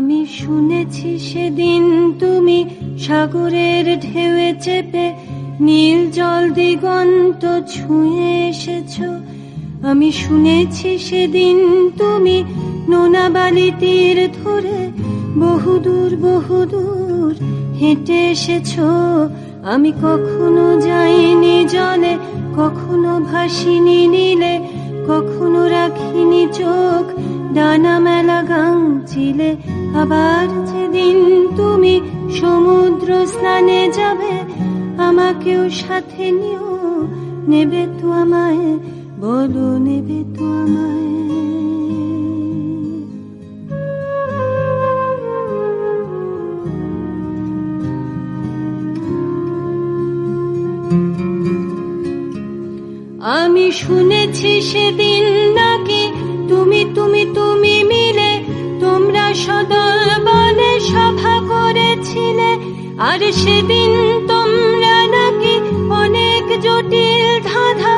আমি শুনেছি সেদিন তুমি সাগরের ঢেউয়ে চেপে নীল জল দিগন্ত ছুঁয়ে এসেছো। আমি শুনেছি সেদিন তুমি নোনা বালি তীর ধরে বহুদূর বহুদূর হেঁটে এসেছো। আমি কখনো যাইনি জলে, কখনো ভাসিনি নীলে, কখনো রাখিনি চোখ ডানা মেলা গাংচিলে। আবার যেদিন তুমি সমুদ্র স্নানে যাবে, আমাকেও সাথে নিও, নেবে তো আমায়, বলো নেবে তো আমায়। আমি শুনেছি সেদিন নাকি তুমি তুমি তুমি মিলে তোমরা সদল বলে সভা করেছিলে। আর সেদিন তোমরা নাকি অনেক জটিল ধাঁধা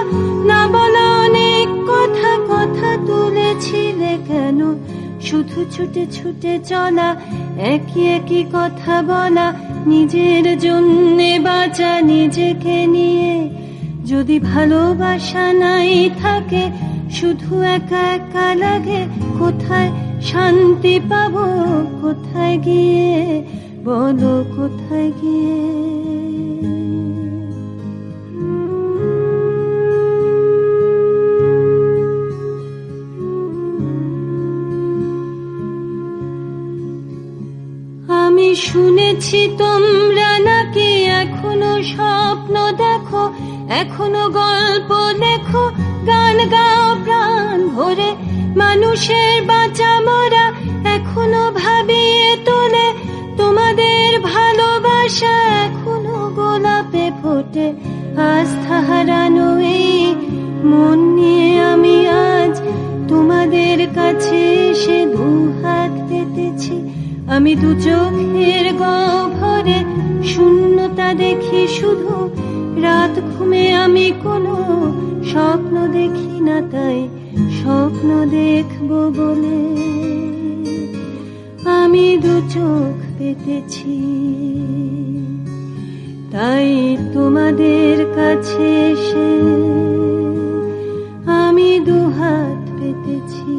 না বলা অনেক কথা কথা তুলেছিলে। কেন শুধু ছুটে ছুটে চলা, একই একই কথা বলা, নিজের জন্যে বাঁচা নিজেকে নিয়ে। যদি ভালোবাসা নাই থাকে, শুধু একা একা লাগে, কোথায় শান্তি পাবো, কোথায় গিয়ে, বলো কোথায় গিয়ে। আমি শুনেছি তোমরা নাকি এখনো স্বপ্ন দেখো, এখনো গল্প লেখো, গান গাও প্রাণ ভরে, মানুষের বাঁচা মরা এখনো ভাবিয়ে তোলে। তোমাদের ভালোবাসা এখনো গোলাপে ফোটে। আস্থা হারানো এই মন নিয়ে আমি আজ তোমাদের কাছে এসে দুহাত পেতেছি। আমি দু চোখের গহ্বরে শূন্যতা দেখি শুধু, রাত ঘুমে আমি কোনো স্বপ্ন দেখি না, তাই স্বপ্ন দেখবো বলে আমি দু চোখ পেতেছি। তাই তোমাদের কাছে এসে আমি দুহাত পেতেছি।